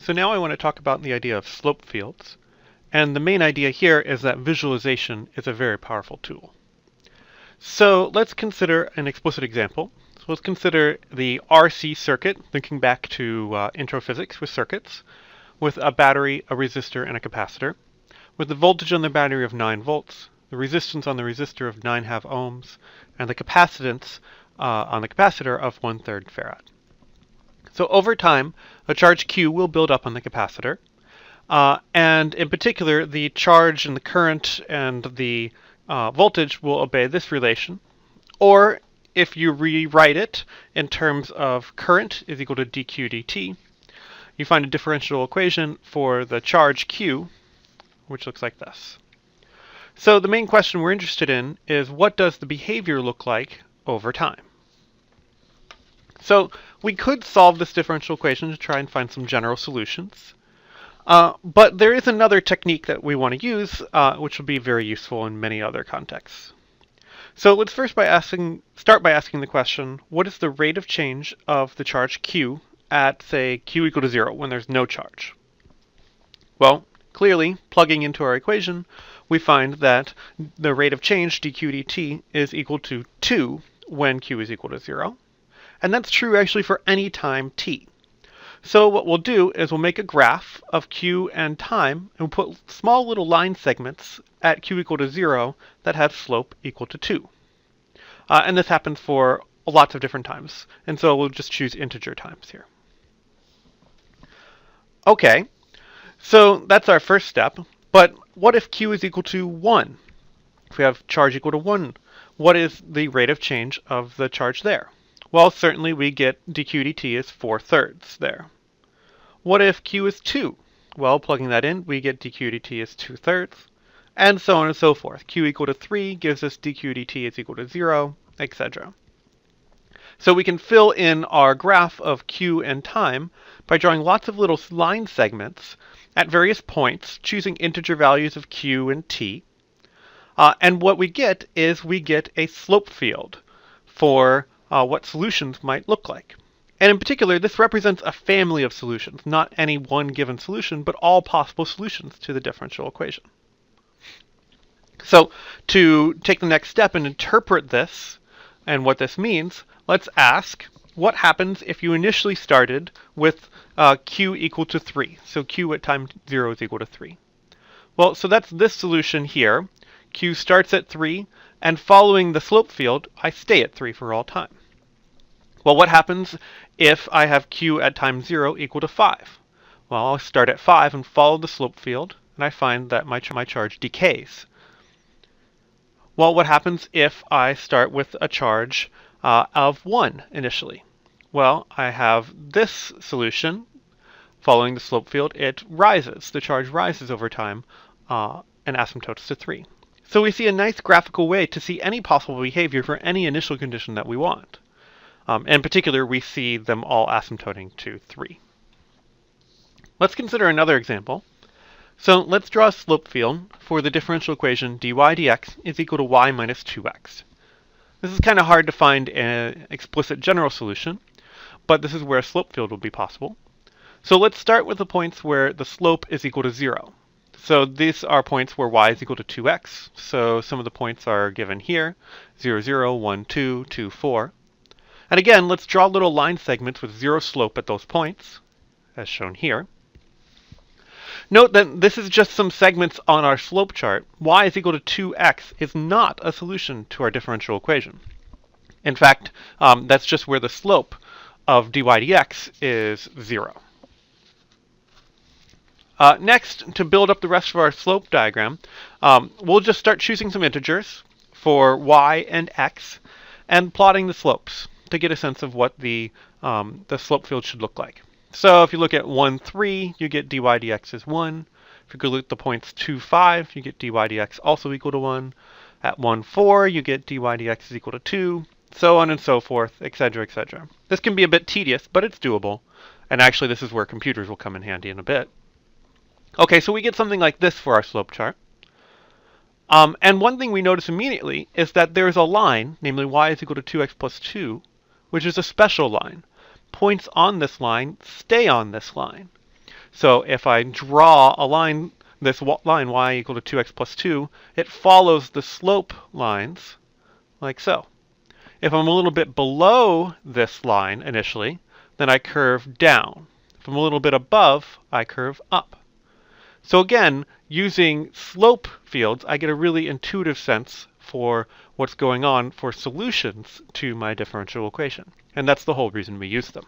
So now I want to talk about the idea of slope fields. And the main idea here is that visualization is a very powerful tool. So let's consider an explicit example. So let's consider the RC circuit, thinking back to intro physics with circuits, with a battery, a resistor, and a capacitor, with the voltage on the battery of 9 volts, the resistance on the resistor of 9½ ohms, and the capacitance on the capacitor of 1/3 farad. So over time, a charge Q will build up on the capacitor, and in particular, the charge and the current and the voltage will obey this relation. Or if you rewrite it in terms of current is equal to dq dt, you find a differential equation for the charge Q, which looks like this. So the main question we're interested in is, what does the behavior look like over time? So we could solve this differential equation to try and find some general solutions. But there is another technique that we want to use, which will be very useful in many other contexts. So let's first start by asking the question, what is the rate of change of the charge Q at, say, Q equal to 0 when there's no charge? Well, clearly, plugging into our equation, we find that the rate of change, dq dt, is equal to 2 when Q is equal to 0. And that's true actually for any time t. So what we'll do is we'll make a graph of Q and time, and we'll put small little line segments at Q equal to 0 that have slope equal to 2. And this happens for lots of different times. And so we'll just choose integer times here. Okay, so that's our first step. But what if Q is equal to 1? If we have charge equal to 1, what is the rate of change of the charge there? Well, certainly we get dq dt is 4/3 there. What if Q is 2? Well, plugging that in, we get dq dt is 2/3, and so on and so forth. Q equal to 3 gives us dq dt is equal to 0, etc. So we can fill in our graph of Q and time by drawing lots of little line segments at various points, choosing integer values of Q and t. And what we get is we get a slope field for what solutions might look like. And in particular, this represents a family of solutions, not any one given solution, but all possible solutions to the differential equation. So to take the next step and interpret this and what this means, let's ask, what happens if you initially started with Q equal to 3? So Q at time 0 is equal to 3. Well, so that's this solution here. Q starts at 3, and following the slope field, I stay at 3 for all time. Well, what happens if I have Q at time 0 equal to 5? Well, I'll start at 5 and follow the slope field, and I find that my charge decays. Well, what happens if I start with a charge of 1 initially? Well, I have this solution. Following the slope field, it rises. The charge rises over time and asymptotes to 3. So we see a nice graphical way to see any possible behavior for any initial condition that we want. In particular, we see them all asymptoting to 3. Let's consider another example. So let's draw a slope field for the differential equation dy dx is equal to y minus 2x. This is kind of hard to find an explicit general solution, but this is where a slope field will be possible. So let's start with the points where the slope is equal to 0. So these are points where y is equal to 2x. So some of the points are given here, 0, 0, 1, 2, 2, 4. And again, let's draw little line segments with 0 slope at those points, as shown here. Note that this is just some segments on our slope chart. Y is equal to 2x is not a solution to our differential equation. In fact, that's just where the slope of dy dx is 0. Next, to build up the rest of our slope diagram, we'll just start choosing some integers for y and x and plotting the slopes to get a sense of what the slope field should look like. So if you look at 1, 3, you get dy dx is 1. If you go look at the points 2, 5, you get dy dx also equal to 1. At 1, 4, you get dy dx is equal to 2, so on and so forth, etc., etc. This can be a bit tedious, but it's doable. And actually, this is where computers will come in handy in a bit. Okay, so we get something like this for our slope chart. And one thing we notice immediately is that there is a line, namely y is equal to 2x plus 2, which is a special line. Points on this line stay on this line. So if I draw a line, this line y equal to 2x plus 2, it follows the slope lines like so. If I'm a little bit below this line initially, then I curve down. If I'm a little bit above, I curve up. So again, using slope fields, I get a really intuitive sense for what's going on for solutions to my differential equation. And that's the whole reason we use them.